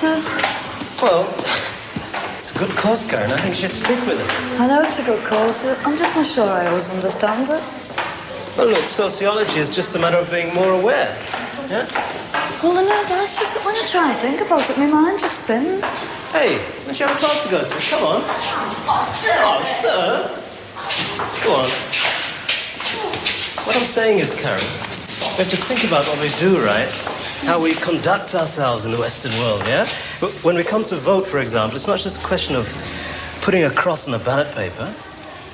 do? Well, it's a good cause, Karen. I think you should stick with it. I know it's a good cause. I'm just not sure I always understand it. Well, look, sociology is just a matter of being more aware. Yeah? Well, I know, that's just that when I try and think about it, my mind just spins. Hey, don't you have a class to go to? Come on. Oh, sir! Oh, sir! Go on. What I'm saying is, Karen, we have to think about what we do, right? How we conduct ourselves in the Western world, yeah? But when we come to vote, for example, it's not just a question of putting a cross on a ballot paper.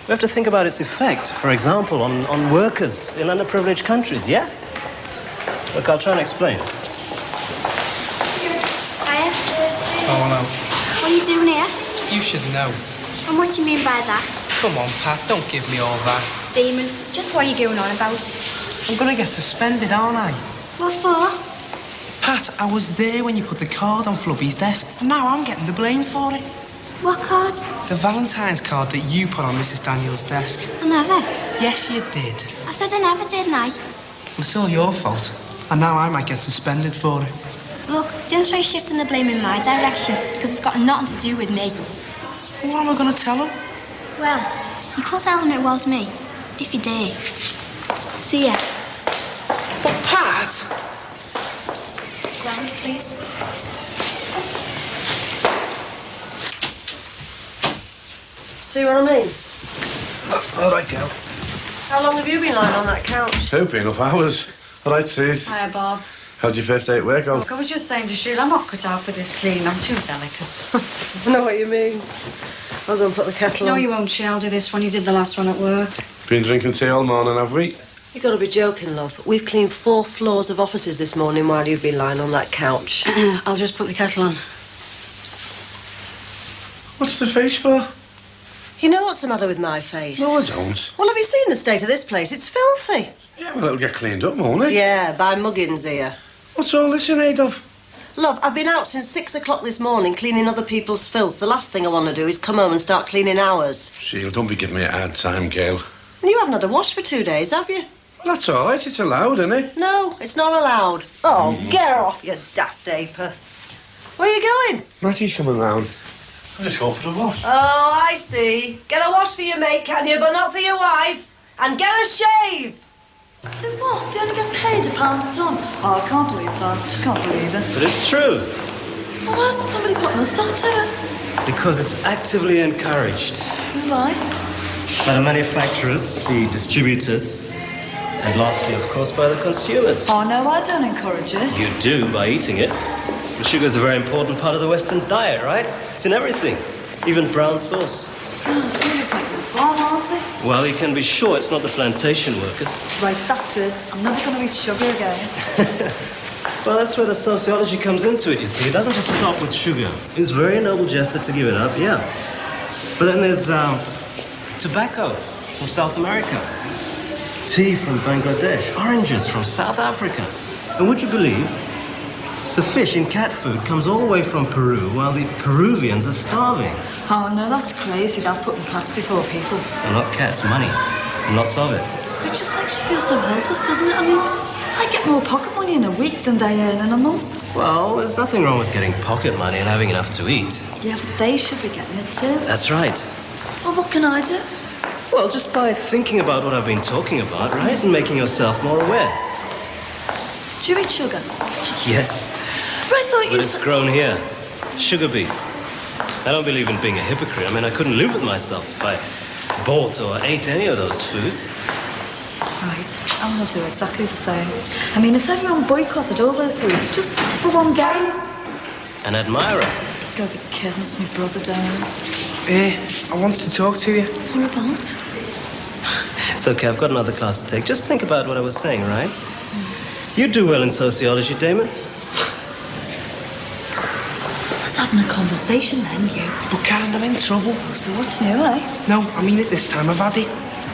We have to think about its effect, for example, on workers in underprivileged countries, yeah? Look, I'll try and explain. Hiya. Oh, hello. What are you doing here? You should know. And what do you mean by that? Come on, Pat, don't give me all that. Damon, just what are you going on about? I'm gonna get suspended, aren't I? What for? Pat, I was there when you put the card on Flubby's desk, and now I'm getting the blame for it. What card? The Valentine's card that you put on Mrs. Daniels' desk. I never. Yes, you did. I said I never, didn't I? It's all your fault, and now I might get suspended for it. Look, don't try shifting the blame in my direction, because it's got nothing to do with me. What am I gonna tell him? Well, you could tell him it was me, if you dare. See ya. But, Pat! Ground, please. See what I mean? All right, girl. How long have you been lying on that couch? Hope enough hours. All right, Sis. Hiya, Bob. How'd your first day at work go? Look, I was just saying to Sheila, I'm not cut out for this cleaning. I'm too delicate. I know what you mean. I'll go and put the kettle No, on. you won't, Sheila. I'll do this one. You did the last one at work. Been drinking tea all morning, have we? You've got to be joking, love. We've cleaned 4 floors of offices this morning while you've been lying on that couch. I'll just put the kettle on. What's the face for? You know what's the matter with my face? No, I don't. Well, have you seen the state of this place? It's filthy. Yeah, well, it'll get cleaned up, won't it? Yeah, by Muggins here. What's all this in aid of? Love, I've been out since 6 o'clock this morning cleaning other people's filth. The last thing I want to do is come home and start cleaning ours. Sheila, don't be giving me a hard time, girl. And you haven't had a wash for 2 days, have you? Well, that's all right. It's allowed, isn't it? No, it's not allowed. Oh, get off, you daft apeth. Where are you going? Mattie's coming round. I'm just going for the wash. Oh, I see. Get a wash for your mate, can you? But not for your wife. And get a shave. Then what? They only get paid £1 a ton. Oh, I can't believe that. I just can't believe it. But it's true, Well, why isn't somebody putting a stop to it? because it's actively encouraged Who, why? by the manufacturers, the distributors, and lastly, of course, by the consumers. Oh, no, I don't encourage it. You do by eating it. And sugar is a very important part of the Western diet, right? It's in everything, even brown sauce. Oh, somebody's making a bomb, aren't they? Well, you can be sure it's not the plantation workers. Right, that's it. I'm never going to eat sugar again. Well, that's where the sociology comes into it, you see. It doesn't just stop with sugar. It's a very noble gesture to give it up, yeah. But then there's tobacco from South America, tea from Bangladesh, oranges from South Africa. And would you believe, the fish in cat food comes all the way from Peru while the Peruvians are starving. Oh, no, that's crazy. They're putting cats before people. And not cats, money. And lots of it. It just makes you feel so helpless, doesn't it? I mean, I get more pocket money in a week than they earn in a month. Well, there's nothing wrong with getting pocket money and having enough to eat. Yeah, but they should be getting it too. That's right. Well, what can I do? Well, just by thinking about what I've been talking about, right? And making yourself more aware. Do you eat sugar? Yes. But I thought But you it's said... grown here. Sugar beet. I don't believe in being a hypocrite. I mean, I couldn't live with myself if I bought or ate any of those foods. Right, I'm going to do exactly the same. I mean, if everyone boycotted all those foods just for one day... An admirer. Go be kidding, it's my brother down. I want to talk to you. What about? It's okay, I've got another class to take. Just think about what I was saying, right? You do well in sociology, Damon. I was having a conversation then, you. But Karen, I'm in trouble. So what's new, eh? No, I mean it this time. I've had it.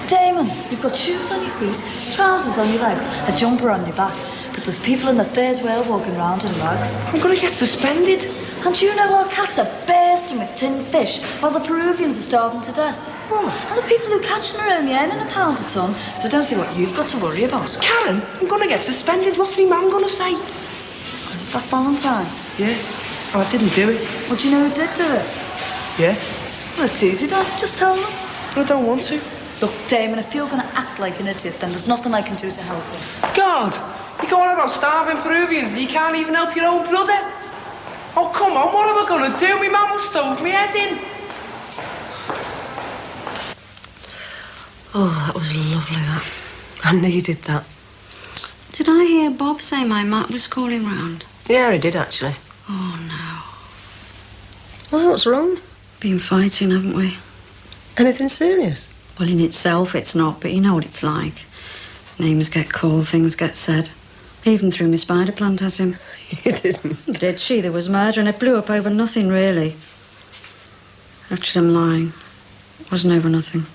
Damon, you've got shoes on your feet, trousers on your legs, a jumper on your back. But there's people in the third world walking around in rags. I'm gonna get suspended. And do you know our cats are bursting with tinned fish while the Peruvians are starving to death? What? And the people who catch them are only earning £1 a ton, so I don't see what you've got to worry about. Karen, I'm gonna get suspended. What's my mum gonna say? Is it that Valentine? Yeah. Oh, I didn't do it. Well, do you know who did do it? Yeah, Well, it's easy then. Just tell them. but I don't want to. Look, Damon, if you're going to act like an idiot, then there's nothing I can do to help you. God, you go on about starving Peruvians and you can't even help your own brother. Oh, come on, what am I going to do? My mum will stove me head in. Oh, that was lovely, that. I needed that. Did I hear Bob say my Matt was calling round? Yeah, he did, actually. Oh, no. Well, what's wrong? Been fighting, haven't we? Anything serious? Well, in itself, it's not, but you know what it's like. Names get called, things get said. Even threw my spider plant at him. You didn't. Did she? There was murder and it blew up over nothing, really. Actually, I'm lying. It wasn't over nothing.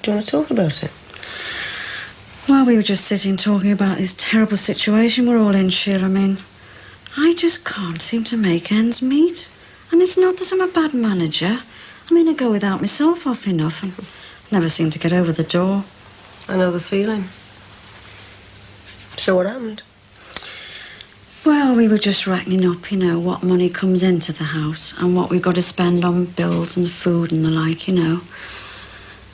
Do you want to talk about it? Well, we were just sitting talking about this terrible situation we're all in, Sheila. I mean, I just can't seem to make ends meet. And it's not that I'm a bad manager. I mean, I go without myself often enough and never seem to get over the door. I know the feeling. So what happened? Well, we were just reckoning up, you know, what money comes into the house and what we've got to spend on bills and food and the like, you know.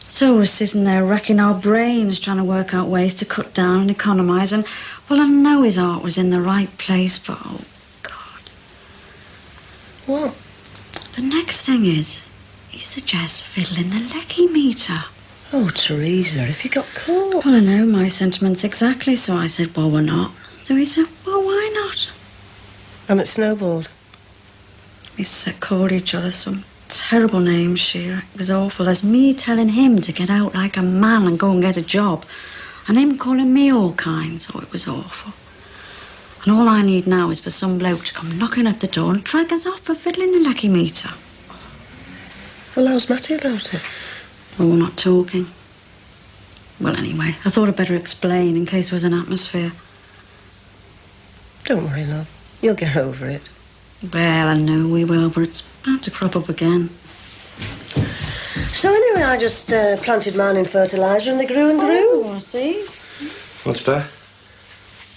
So we're sitting there racking our brains trying to work out ways to cut down and economise and, well, I know his heart was in the right place, but, oh, God. What? The next thing is, he suggests fiddling the lecky meter. Oh, Teresa, if you got caught. Well, I know my sentiments exactly, so I said, well, we're not. So he said, well, why not? And it snowballed. We called each other some terrible names, Sheila. It was awful. There's me telling him to get out like a man and go and get a job. And him calling me all kinds. Oh, it was awful. And all I need now is for some bloke to come knocking at the door and drag us off for fiddling the lecky meter. Well, how's Matty about it? Well, we're not talking. Well, anyway, I thought I'd better explain in case there was an atmosphere. Don't worry, love. You'll get over it. Well, I know we will, but it's bound to crop up again. So anyway, I just planted mine in fertiliser and they grew and grew. Oh, I see. What's that?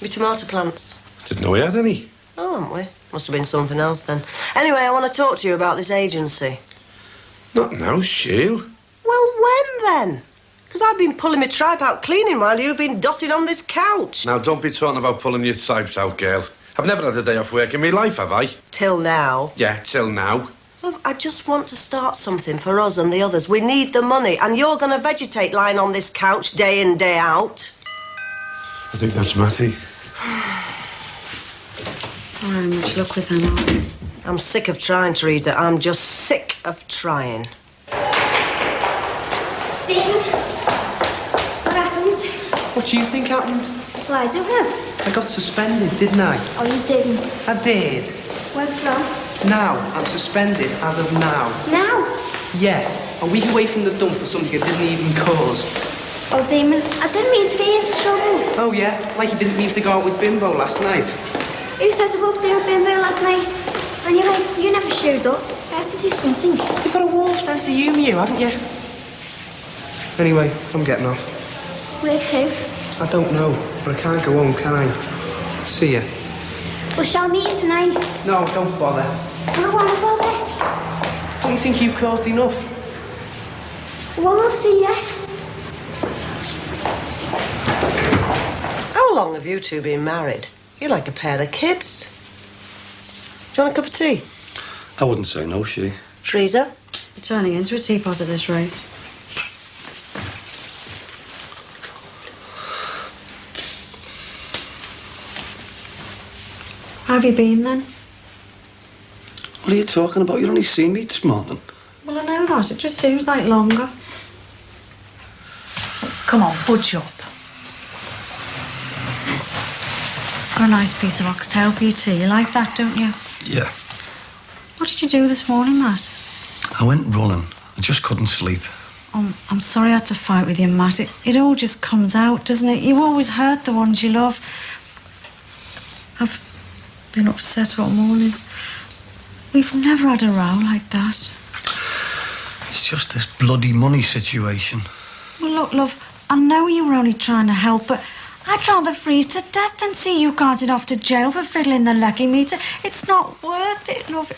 My tomato plants. Didn't know we had any. Oh, haven't we? Must have been something else then. Anyway, I want to talk to you about this agency. Not now, Sheil. Well, when then? Because I've been pulling my tripe out cleaning while you've been dotting on this couch. Now, don't be talking about pulling your tripes out, girl. I've never had a day off work in my life, have I? Till now. Yeah, till now. Well, I just want to start something for us and the others. We need the money, and you're going to vegetate lying on this couch day in, day out. I think that's Matty. Not very much luck with them, are we? I'm sick of trying, Teresa. I'm just sick of trying. Damon, what happened? What do you think happened? Well, I don't know. I got suspended, didn't I? Oh, you didn't. I did. Where from? Now, I'm suspended as of now. Now? Yeah, a week away from the dump for something I didn't even cause. Oh, Damon, I didn't mean to get you into trouble. Oh, yeah? Like you didn't mean to go out with Bimbo last night? You said to walk down Bimbo last night, and you never showed up. I had to do something. You've got a warm sense of humour, you, haven't you? Anyway, I'm getting off. Where to? I don't know, but I can't go home, can I? See ya. Well, shall we meet tonight? No, don't bother. I don't want to bother. Don't you think you've caused enough? Well, we'll see ya. How long have you two been married? You're like a pair of kids. Do you want a cup of tea? I wouldn't say no, she. Teresa? You're turning into a teapot at this rate. How have you been, then? What are you talking about? You only seen me this morning. Well, I know that. It just seems like longer. Come on, budge up. Got a nice piece of oxtail for your tea. You like that, don't you? Yeah. What did you do this morning, Matt? I went running. I just couldn't sleep. I'm sorry I had to fight with you, Matt. It all just comes out, doesn't it? You always hurt the ones you love. I've been upset all morning. We've never had a row like that. It's just this bloody money situation. Well, look, love, I know you were only trying to help, but I'd rather freeze to death than see you carted off to jail for fiddling the lucky meter. It's not worth it, love.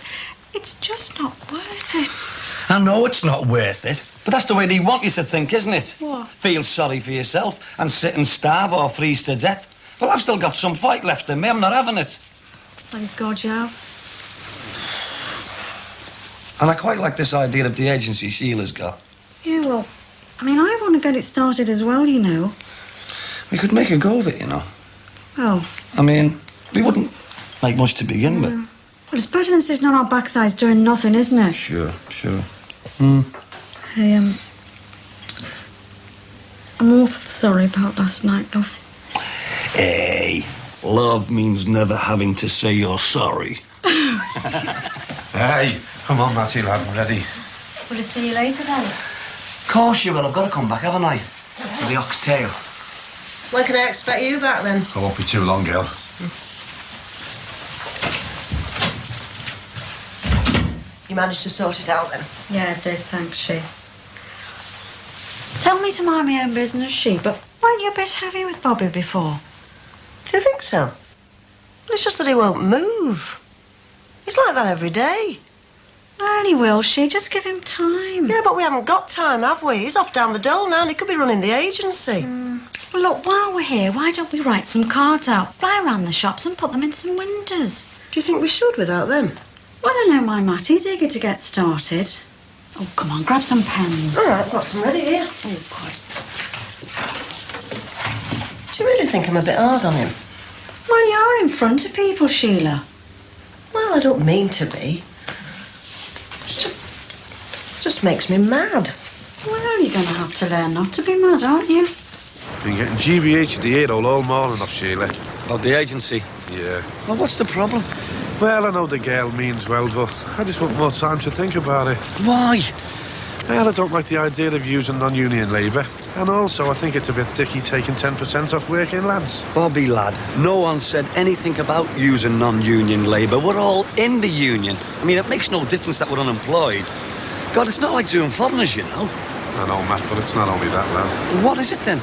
It's just not worth it. I know it's not worth it, but that's the way they want you to think, isn't it? What? Feel sorry for yourself and sit and starve or freeze to death. Well, I've still got some fight left in me. I'm not having it. Thank God you have. And I quite like this idea of the agency Sheila's got. Yeah, well, I mean, I want to get it started as well, you know. We could make a go of it, you know. Well... I mean, we wouldn't make much to begin with. Well, it's better than sitting on our backsides doing nothing, isn't it? Sure. Hey, I'm awful sorry about last night, love. Hey, love means never having to say you're sorry. Hey, come on, Matty, lad, I'm ready. Will I see you later, then? Of course you will. I've got to come back, haven't I? For the oxtail. When can I expect you back, then? I won't be too long, girl. You managed to sort it out, then? Yeah, I did, thanks, she. Tell me to mind my own business, she, but weren't you a bit heavy with Bobby before? Do you think so? Well, it's just that he won't move. He's like that every day. Well, he will, she. Just give him time. Yeah, but we haven't got time, have we? He's off down the dole now and he could be running the agency. Well, look, while we're here, why don't we write some cards out, fly around the shops and put them in some windows? Do you think we should without them? Well, I know my Matty's eager to get started. Oh, come on, grab some pens. All right, I've got some ready here. Oh, God. Do you really think I'm a bit hard on him? Well, you are in front of people, Sheila. Well, I don't mean to be. It just makes me mad. Well, you're going to have to learn not to be mad, aren't you? Been getting GBH of the ear all morning off Sheila. About the agency? Yeah. Well, what's the problem? Well, I know the girl means well, but I just want more time to think about it. Why? Well, I don't like the idea of using non-union labour. And also, I think it's a bit dicky taking 10% off working lads. Bobby, lad, no one said anything about using non-union labour. We're all in the union. I mean, it makes no difference that we're unemployed. God, it's not like doing foreigners, you know. I know, Matt, but it's not only that, lad. What is it, then?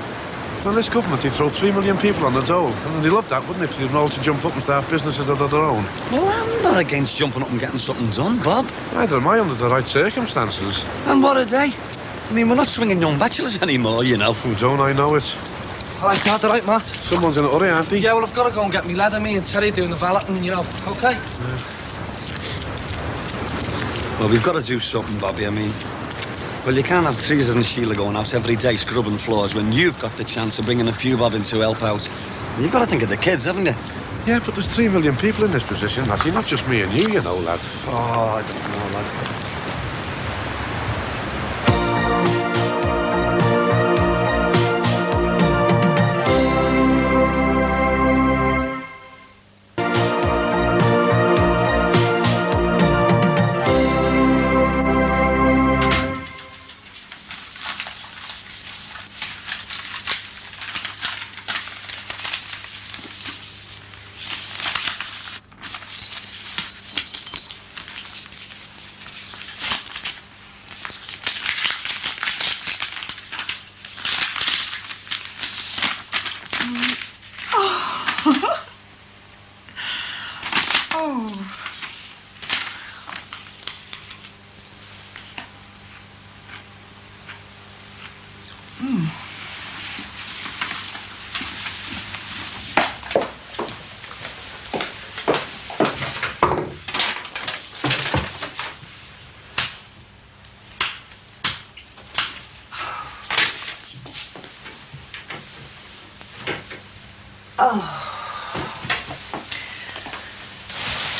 Well, this government, they throw 3 million people on the dole. And they love that, wouldn't they, if they'd all to jump up and start businesses of their own? Well, I'm not against jumping up and getting something done, Bob. Neither am I under the right circumstances. And what are they? I mean, we're not swinging young bachelors anymore, you know. Oh, don't I know it? All right, Dad, all right, Matt? Someone's in a hurry, aren't they? Yeah, well, I've got to go and get me leather, me and Terry doing the valeting, you know, OK? Yeah. Well, we've got to do something, Bobby, I mean... Well, you can't have Teresa and Sheila going out every day scrubbing floors when you've got the chance of bringing a few bob in to help out. You've got to think of the kids, haven't you? Yeah, but there's 3 million people in this position, Matthew, not just me and you know, lad. Oh, I don't know, lad.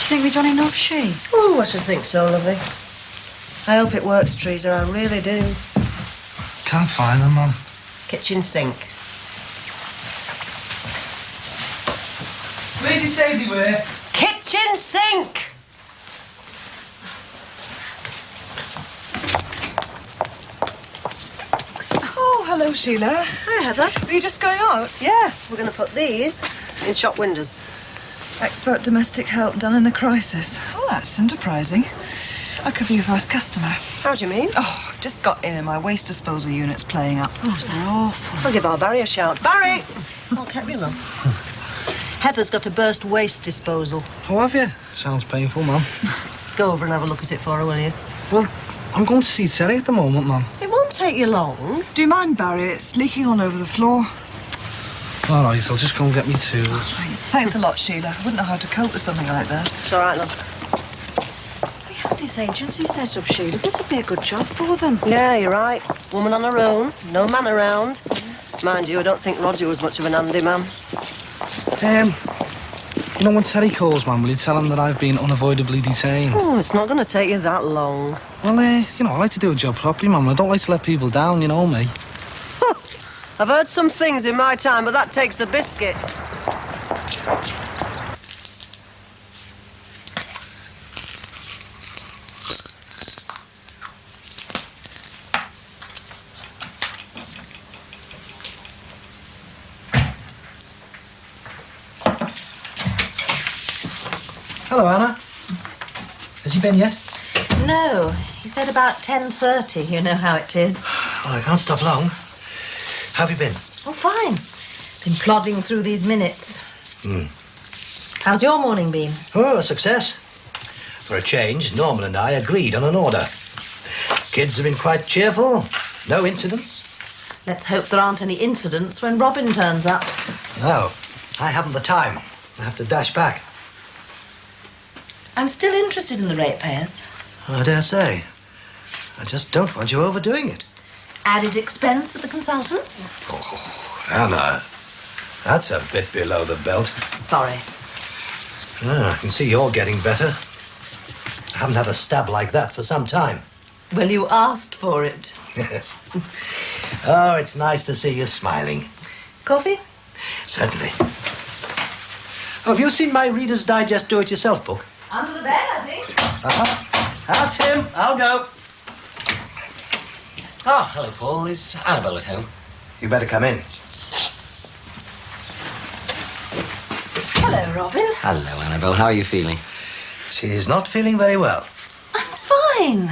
Do you think we've done enough, she? Oh, I should think so, lovey. I hope it works, Teresa, I really do. Can't find them, Mum. Kitchen sink. Where'd you say they were? Kitchen sink! Oh, hello, Sheila. Hi, Heather. Are you just going out? Yeah, we're going to put these in shop windows. Expert domestic help done in a crisis. Oh, that's enterprising. I could be your first customer. How do you mean? Oh, I've just got in and my waste disposal unit's playing up. Oh, they're awful. I'll give our Barry a shout. Barry! Oh, kept me long. Heather's got a burst waste disposal. Oh, have you? Sounds painful, Mum. Go over and have a look at it for her, will you? Well, I'm going to see Terry at the moment, Mum. It won't take you long. Do you mind, Barry? It's leaking all over the floor. All right, I'll just go and get me tools. Thanks a lot, Sheila. I wouldn't know how to cope with something like that. It's all right, love. We had this agency set up, Sheila. This would be a good job for them. Yeah, you're right. Woman on her own, no man around. Mind you, I don't think Roger was much of an handy man. You know, when Terry calls, Mum, will you tell him that I've been unavoidably detained? Oh, it's not going to take you that long. Well, you know, I like to do a job properly, Mum. I don't like to let people down, you know me. I've heard some things in my time, but that takes the biscuit. Hello, Anna. Has he been yet? No, he said about 10:30. You know how it is. Well, I can't stop long. How have you been? Oh, fine. Been plodding through these minutes. How's your morning been? Oh, a success. For a change, Norman and I agreed on an order. Kids have been quite cheerful. No incidents. Let's hope there aren't any incidents when Robin turns up. No, I haven't the time. I have to dash back. I'm still interested in the ratepayers. I dare say. I just don't want you overdoing it. Added expense at the consultants? Oh, Anna, that's a bit below the belt. Sorry. I can see you're getting better. I haven't had a stab like that for some time. Well, you asked for it. Yes. Oh, it's nice to see you smiling. Coffee? Certainly. Oh, have you seen my Reader's Digest do-it-yourself book? Under the bed, I think. That's him. I'll go. Ah, hello, Paul. Is Annabelle at home? You better come in. Hello, Robin. Hello, Annabelle. How are you feeling? She's not feeling very well. I'm fine.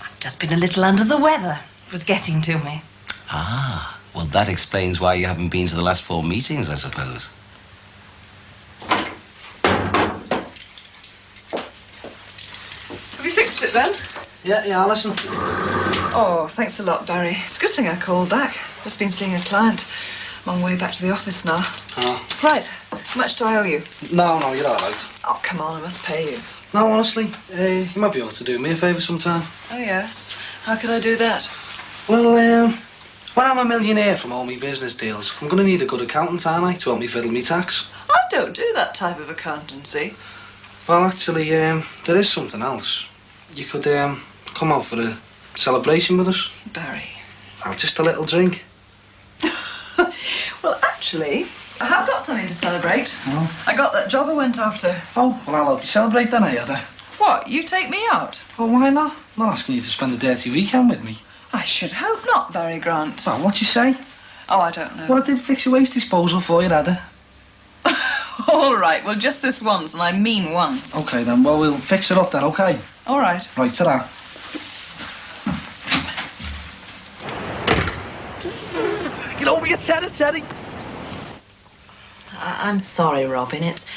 I've just been a little under the weather. It was getting to me. Ah, well, that explains why you haven't been to the last 4 meetings, I suppose. Have you fixed it then? Yeah, Alison. Oh, thanks a lot, Barry. It's a good thing I called back. Just been seeing a client. I'm on my way back to the office now. Oh. Right. How much do I owe you? No, you're all right. Oh, come on, I must pay you. No, honestly, you might be able to do me a favour sometime. Oh, yes. How could I do that? Well, when I'm a millionaire from all my business deals, I'm going to need a good accountant, aren't I, to help me fiddle me tax? I don't do that type of accountancy. Well, actually, there is something else. You could come out for a celebration with us. Barry. Well, just a little drink. Well, actually, I have got something to celebrate. Oh. I got that job I went after. Oh, well, I'll help you celebrate then, Heather. What, you take me out? Well, why not? I'm not asking you to spend a dirty weekend with me. I should hope not, Barry Grant. Well, what you say? Oh, I don't know. Well, I did fix your waste disposal for you, Heather. All right, well, just this once, and I mean once. OK, then. Well, we'll fix it up then, OK? All right. Right, ta-ra. Get over your Teddy. I'm sorry, Robin. It's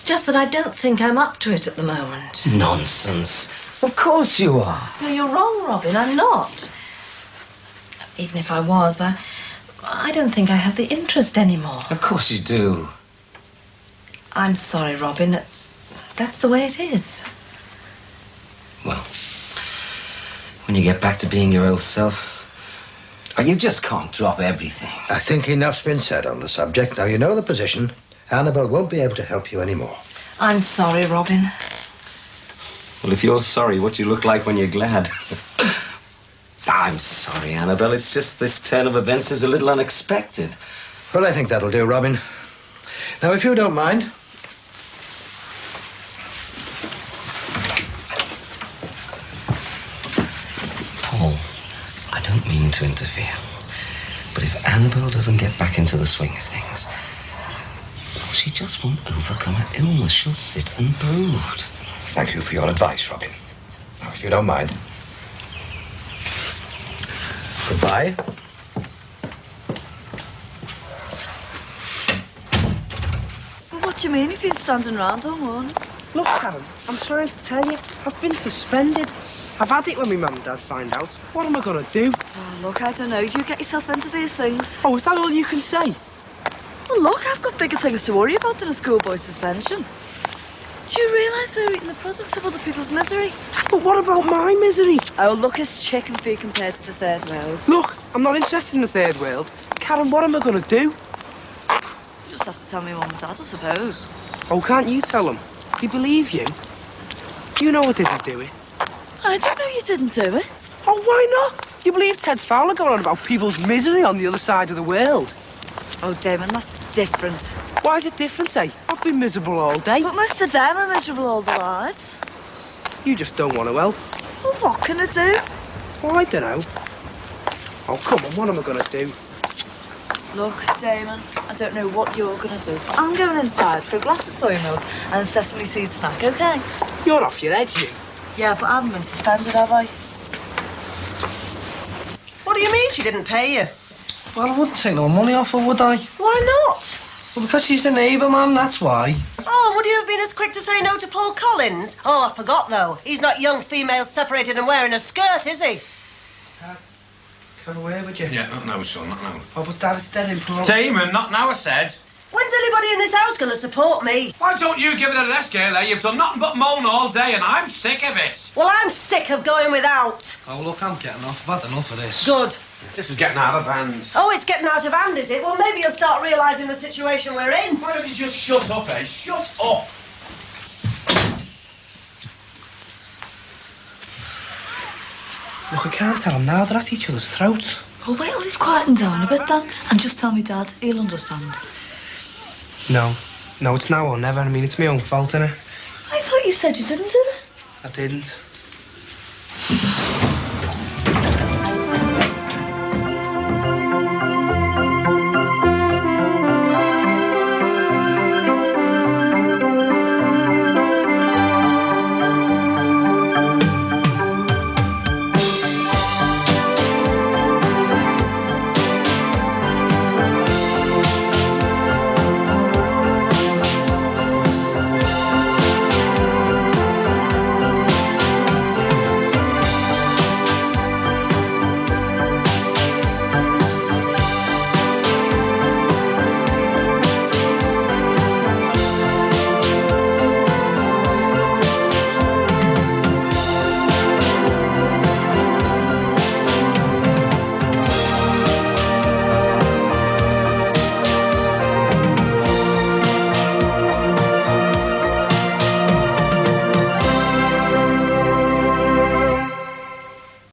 just that I don't think I'm up to it at the moment. Nonsense. Of course you are. No, you're wrong, Robin. I'm not. Even if I was, I don't think I have the interest anymore. Of course you do. I'm sorry, Robin. That's the way it is. Well, when you get back to being your old self, you just can't drop everything. I think enough's been said on the subject. Now, you know the position. Annabelle won't be able to help you anymore. I'm sorry, Robin. Well, if you're sorry, what do you look like when you're glad? I'm sorry, Annabelle. It's just this turn of events is a little unexpected. Well, I think that'll do, Robin. Now, if you don't mind... Paul, I don't mean to interfere, but if Annabelle doesn't get back into the swing of things, well, she just won't overcome her illness. She'll sit and brood. Thank you for your advice, Robin. Oh, if you don't mind. Goodbye. Well, what do you mean if you're standing round all morning? Look, Karen, I'm trying to tell you, I've been suspended. I've had it when my mum and dad find out. What am I gonna do? Oh, look, I don't know. You get yourself into these things. Oh, is that all you can say? Well, look, I've got bigger things to worry about than a schoolboy suspension. Do you realise we're eating the products of other people's misery? But what about my misery? Oh, look, it's chicken feed compared to the third world. Look, I'm not interested in the third world. Karen, what am I gonna do? You just have to tell me mum and dad, I suppose. Oh, can't you tell them? They believe you. You know I didn't do it. I didn't know you didn't do it. Oh, why not? You believe Ted Fowler going on about people's misery on the other side of the world? Oh, Damon, that's different. Why is it different, eh? I've been miserable all day. But most of them are miserable all their lives. You just don't want to help. Well, what can I do? Well, I don't know. Oh, come on, what am I going to do? Look, Damon, I don't know what you're going to do, but I'm going inside for a glass of soy milk and a sesame seed snack, OK? You're off your head, you. Yeah, but I haven't been suspended, have I? What do you mean she didn't pay you? Well, I wouldn't take no money off her, would I? Why not? Well, because she's a neighbour, ma'am, that's why. Oh, would you have been as quick to say no to Paul Collins? Oh, I forgot, though. He's not young females separated and wearing a skirt, is he? Dad, can I have a word with you? Yeah, not now, son, not now. Oh, but Dad, it's dead important. Damon, not now, I said. When's anybody in this house going to support me? Why don't you give it a rest, Gayle? You've done nothing but moan all day, and I'm sick of it. Well, I'm sick of going without. Oh, look, I'm getting off. I've had enough of this. Good. This is getting out of hand. Oh, it's getting out of hand, is it? Well, maybe you'll start realising the situation we're in. Why don't you just shut up, eh? Shut up! Look, I can't tell them now. They're at each other's throats. Well, wait till they've quietened down a bit then, and just tell me Dad. He'll understand. No, it's now or never. I mean, it's my own fault, innit? I thought you said you didn't do it. I didn't.